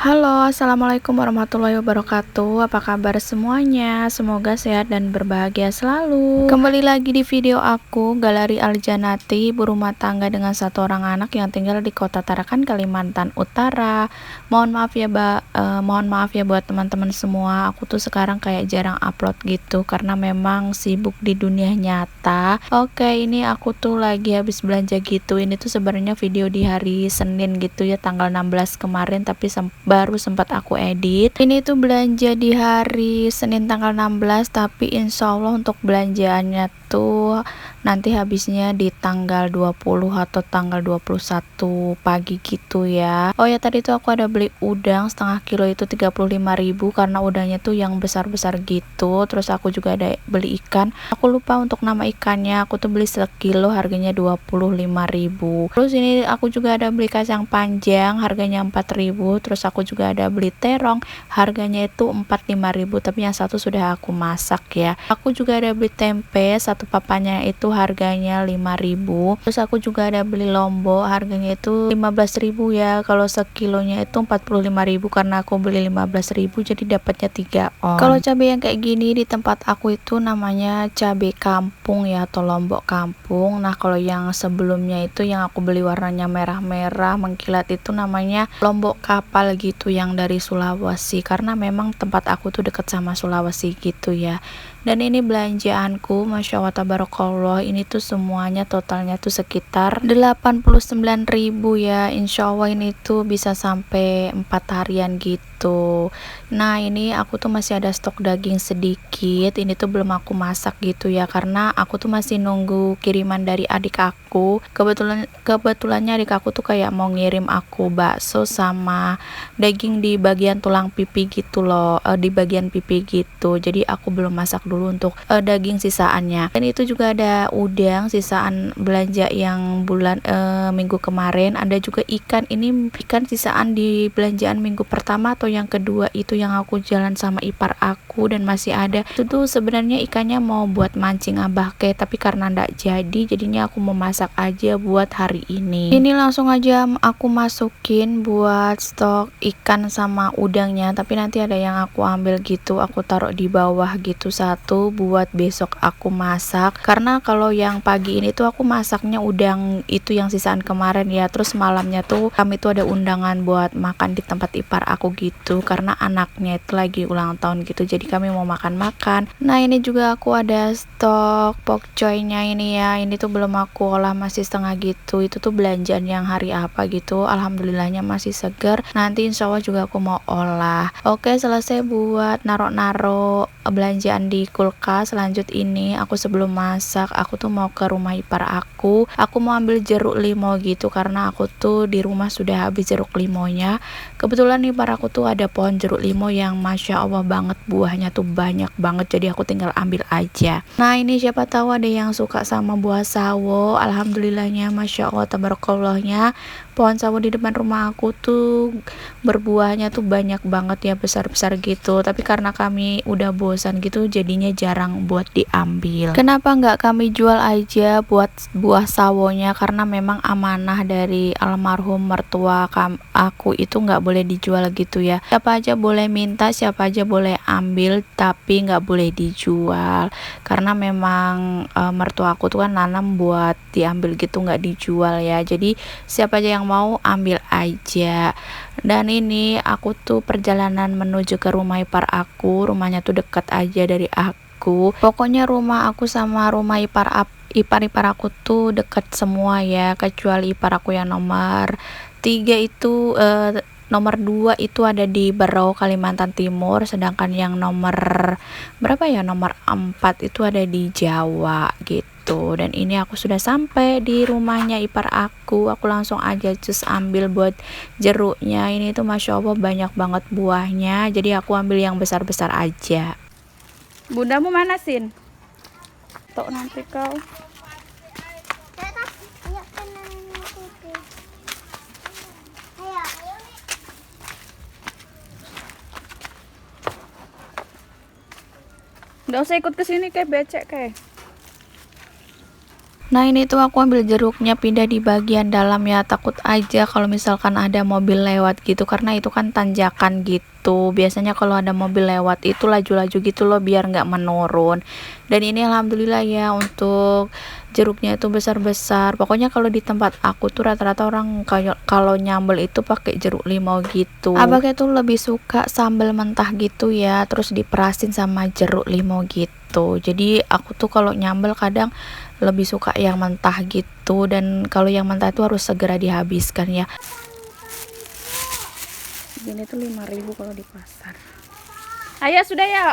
Halo, assalamualaikum warahmatullahi wabarakatuh. Apa kabar semuanya? Semoga sehat dan berbahagia selalu. Kembali lagi di video aku, Galeri Aljanati, ibu rumah tangga dengan satu orang anak yang tinggal di Kota Tarakan, Kalimantan Utara. Mohon maaf ya buat teman-teman semua. Aku tuh sekarang kayak jarang upload gitu karena memang sibuk di dunia nyata. Oke, ini aku tuh lagi habis belanja gitu. Ini tuh sebenarnya video di hari Senin gitu ya, tanggal 16 kemarin, tapi baru sempat aku edit. Ini tuh belanja di hari Senin tanggal 16, tapi insya Allah untuk belanjaannya tuh nanti habisnya di tanggal 20 atau tanggal 21 pagi gitu ya. Oh ya, tadi tuh aku ada beli udang setengah kilo itu 35.000 karena udangnya tuh yang besar-besar gitu. Terus aku juga ada beli ikan. Aku lupa untuk nama ikannya. Aku tuh beli sekilo harganya 25.000. Terus ini aku juga ada beli kacang panjang harganya 4.000. Terus aku juga ada beli terong harganya itu 45.000, tapi yang satu sudah aku masak ya. Aku juga ada beli tempe satu papanya itu harganya 5.000. Terus aku juga ada beli lombok harganya itu 15.000 ya. Kalau sekilonya itu 45.000 karena aku beli 15.000 jadi dapatnya 3 on. Kalau cabai yang kayak gini di tempat aku itu namanya cabai kampung ya, atau lombok kampung. Nah, kalau yang sebelumnya itu yang aku beli warnanya merah-merah mengkilat itu namanya lombok kapal gitu, yang dari Sulawesi, karena memang tempat aku tuh deket sama Sulawesi gitu ya. Dan ini belanjaanku, Masya Allah tabarakallah, ini tuh semuanya totalnya tuh sekitar 89.000 ya. Insya Allah ini tuh bisa sampai 4 harian gitu. Nah, ini aku tuh masih ada stok daging sedikit. Ini tuh belum aku masak gitu ya, karena aku tuh masih nunggu kiriman dari adik aku. Kebetulannya adik aku tuh kayak mau ngirim aku bakso sama daging di bagian tulang pipi gitu loh, di bagian pipi gitu. Jadi aku belum masak dulu untuk daging sisaannya. Dan itu juga ada udang sisaan belanja yang minggu kemarin. Ada juga ikan, ini ikan sisaan di belanjaan minggu pertama atau yang kedua itu yang aku jalan sama ipar aku, dan masih ada. Itu tuh sebenarnya ikannya mau buat mancing abah ke, tapi karena ndak jadi, jadinya aku mau masak aja buat hari ini. Ini langsung aja aku masukin buat stok ikan sama udangnya, tapi nanti ada yang aku ambil gitu, aku taruh di bawah gitu satu buat besok aku masak. Karena kalau yang pagi ini tuh aku masaknya udang itu yang sisaan kemarin ya. Terus malamnya tuh kami tuh ada undangan buat makan di tempat ipar aku gitu, karena anaknya itu lagi ulang tahun gitu, jadi kami mau makan-makan. Nah, ini juga aku ada stok pokcoynya ini ya. Ini tuh belum aku olah, masih setengah gitu. Itu tuh belanjaan yang hari apa gitu, alhamdulillahnya masih segar. Nanti insya Allah juga aku mau olah. Oke, selesai buat naro-naro belanjaan di kulkas. Lanjut, ini aku sebelum masak aku tuh mau ke rumah ipar aku mau ambil jeruk limau gitu, karena aku tuh di rumah sudah habis jeruk limonya. Kebetulan ipar aku tuh ada pohon jeruk limau yang Masya Allah banget, buahnya tuh banyak banget, jadi aku tinggal ambil aja. Nah, ini siapa tahu ada yang suka sama buah sawo. Alhamdulillahnya Masya Allah tabarakallohnya, pohon sawo di depan rumah aku tuh berbuahnya tuh banyak banget ya, besar-besar gitu. Tapi karena kami udah bosan gitu, jadinya jarang buat diambil. Kenapa nggak kami jual aja buat buah sawonya, karena memang amanah dari almarhum mertua aku itu nggak boleh dijual gitu ya. Siapa aja boleh minta, siapa aja boleh ambil, tapi nggak boleh dijual. Karena memang mertua aku tuh kan nanam buat diambil gitu, nggak dijual ya. Jadi siapa aja yang mau ambil aja. Dan ini aku tuh perjalanan menuju ke rumah ipar aku. Rumahnya tuh dekat aja dari aku. Pokoknya rumah aku sama rumah ipar aku tuh dekat semua ya, kecuali ipar aku yang nomor 3 itu, nomor 2 itu ada di Berau, Kalimantan Timur, sedangkan yang nomor berapa ya, nomor 4 itu ada di Jawa gitu. Dan ini aku sudah sampai di rumahnya ipar aku langsung aja cus ambil buat jeruknya. Ini tuh Masya Allah banyak banget buahnya, jadi aku ambil yang besar-besar aja. Bundamu mana, Sin? Tok nanti kau. Nggak usah ikut ke sini kayak becek kayak. Nah ini tuh aku ambil jeruknya pindah di bagian dalam ya, takut aja kalau misalkan ada mobil lewat gitu, karena itu kan tanjakan gitu. Biasanya kalau ada mobil lewat itu laju-laju gitu loh biar nggak menurun. Dan ini alhamdulillah ya untuk jeruknya itu besar-besar. Pokoknya kalau di tempat aku tuh rata-rata orang kalau nyambel itu pakai jeruk limau gitu. Abangnya tuh lebih suka sambal mentah gitu ya, terus diperasin sama jeruk limau gitu. Jadi aku tuh kalau nyambel kadang lebih suka yang mentah gitu, dan kalau yang mentah itu harus segera dihabiskan ya. Segini tuh 5.000 kalau di pasar. Ayo sudah ya.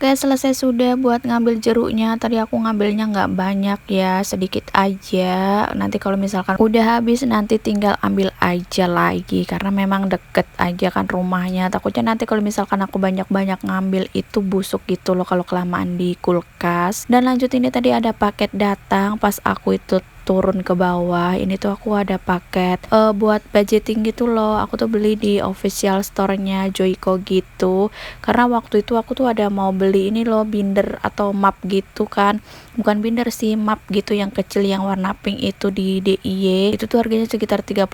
Oke, selesai sudah buat ngambil jeruknya. Tadi aku ngambilnya nggak banyak ya, sedikit aja. Nanti kalau misalkan udah habis nanti tinggal ambil aja lagi, karena memang deket aja kan rumahnya. Takutnya nanti kalau misalkan aku banyak-banyak ngambil itu busuk gitu loh kalau kelamaan di kulkas. Dan lanjut, ini tadi ada paket datang pas aku itu turun ke bawah. Ini tuh aku ada paket buat budgeting gitu loh. Aku tuh beli di official store-nya Joyko gitu, karena waktu itu aku tuh ada mau beli ini loh, binder atau map gitu kan, bukan binder sih, map gitu yang kecil yang warna pink itu di DIY. Itu tuh harganya sekitar 35.000,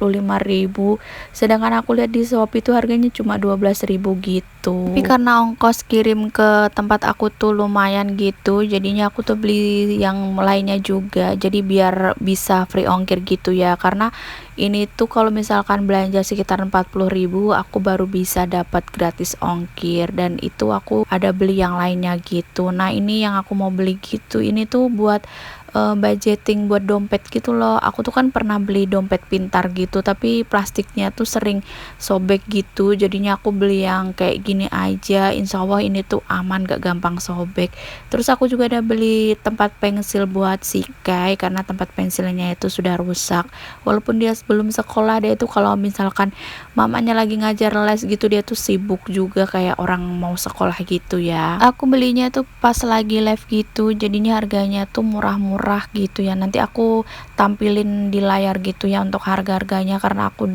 sedangkan aku lihat di Shopee tuh harganya cuma 12.000 gitu. Tapi karena ongkos kirim ke tempat aku tuh lumayan gitu, jadinya aku tuh beli yang lainnya juga, jadi biar bisa free ongkir gitu ya. Karena ini tuh kalau misalkan belanja sekitar 40.000 aku baru bisa dapat gratis ongkir, dan itu aku ada beli yang lainnya gitu. Nah ini yang aku mau beli gitu, ini tuh buat budgeting buat dompet gitu loh. Aku tuh kan pernah beli dompet pintar gitu, tapi plastiknya tuh sering sobek gitu, jadinya aku beli yang kayak gini aja. Insya Allah ini tuh aman, gak gampang sobek. Terus aku juga ada beli tempat pensil buat sikai, karena tempat pensilnya itu sudah rusak. Walaupun dia sebelum sekolah, dia itu kalau misalkan mamanya lagi ngajar les gitu, dia tuh sibuk juga kayak orang mau sekolah gitu ya. Aku belinya tuh pas lagi live gitu, jadinya harganya tuh murah-murah gitu ya. Nanti aku tampilin di layar gitu ya untuk harga-harganya, karena aku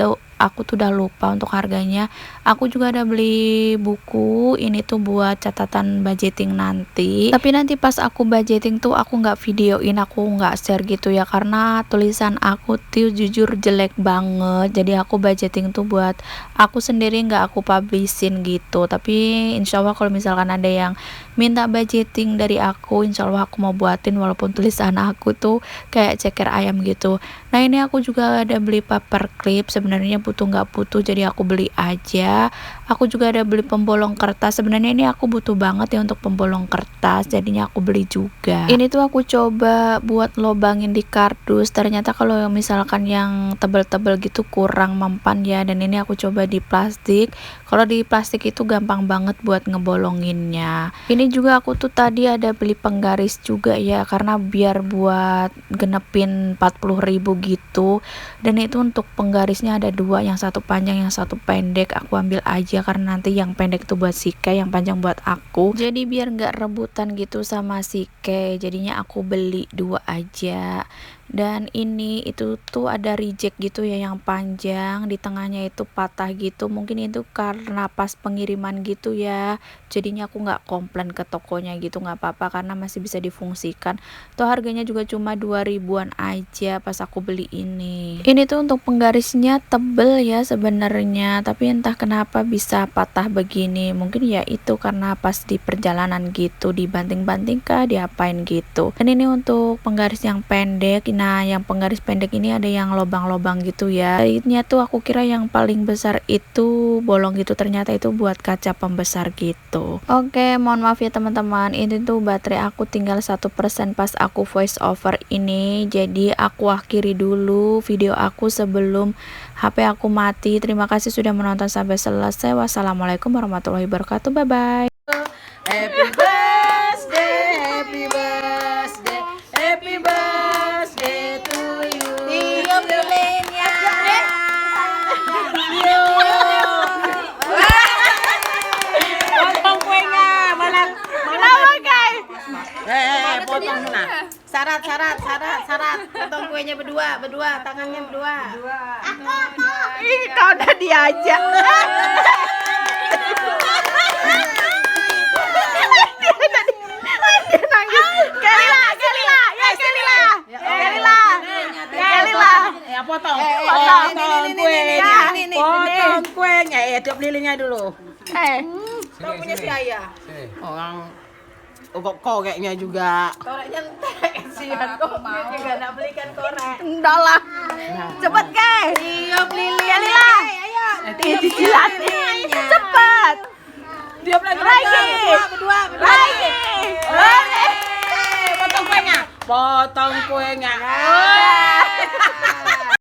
tuh udah lupa untuk harganya. Aku juga ada beli buku ini tuh buat catatan budgeting nanti, tapi nanti pas aku budgeting tuh aku nggak videoin, aku nggak share gitu ya, karena tulisan aku tuh jujur jelek banget. Jadi aku budgeting tuh buat aku sendiri, nggak aku publishin gitu. Tapi insya Allah kalau misalkan ada yang minta budgeting dari aku, insya Allah aku mau buatin, walaupun tulisan aku tuh kayak ceker ayam gitu. Nah ini aku juga ada beli paper clip, sebenarnya butuh nggak butuh jadi aku beli aja. Aku juga ada beli pembolong kertas, sebenarnya ini aku butuh banget ya untuk pembolong kertas, jadinya aku beli juga. Ini tuh aku coba buat lobangin di kardus, ternyata kalau misalkan yang tebel-tebel gitu kurang mempan ya, dan ini aku coba di plastik. Kalau di plastik itu gampang banget buat ngebolonginnya. Ini juga aku tuh tadi ada beli penggaris juga ya, karena biar buat genepin 40.000 gitu. Dan itu untuk penggarisnya ada dua, yang satu panjang yang satu pendek. Aku ambil aja karena nanti yang pendek itu buat Sike, yang panjang buat aku, jadi biar nggak rebutan gitu sama Sike, jadinya aku beli dua aja. Dan ini itu tuh ada reject gitu ya, yang panjang di tengahnya itu patah gitu, mungkin itu karena pas pengiriman gitu ya, jadinya aku nggak komplain ke tokonya gitu, nggak apa-apa karena masih bisa difungsikan. Tuh harganya juga cuma 2.000-an aja pas aku beli ini. Ini tuh untuk penggarisnya tebel ya sebenarnya, tapi entah kenapa bisa patah begini, mungkin ya itu karena pas di perjalanan gitu dibanting-banting kah, diapain gitu. Dan ini untuk penggaris yang pendek. Nah yang penggaris pendek ini ada yang lobang-lobang gitu ya, jahitnya tuh aku kira yang paling besar itu bolong gitu, ternyata itu buat kaca pembesar gitu. Oke, mohon maaf ya teman-teman, ini tuh baterai aku tinggal 1% pas aku voice over ini, jadi aku akhiri dulu video aku sebelum HP aku mati. Terima kasih sudah menonton sampai selesai. Wassalamualaikum warahmatullahi wabarakatuh. Bye bye. Happy birthday, happy birthday, happy birthday to you. Tiup lilinnya. Potong kuenya, malah guys. Potong sana. Syarat. Potong kuenya berdua, tangannya berdua. Ih, kau udah diajak. Dia potong. Potong. Potong kuenya. Potong kuenya. Tiup lilinnya dulu. Kau punya si Ayah. Orang koreknya juga. Koreknya entek sih. Kau juga nak belikan korek. Enggak lah. Cepet guys. Tiup lilinnya. Ayo. Dicilatin. Cepet. Tiup lagi. Berdua. Potong kuenya. Potong kuenya.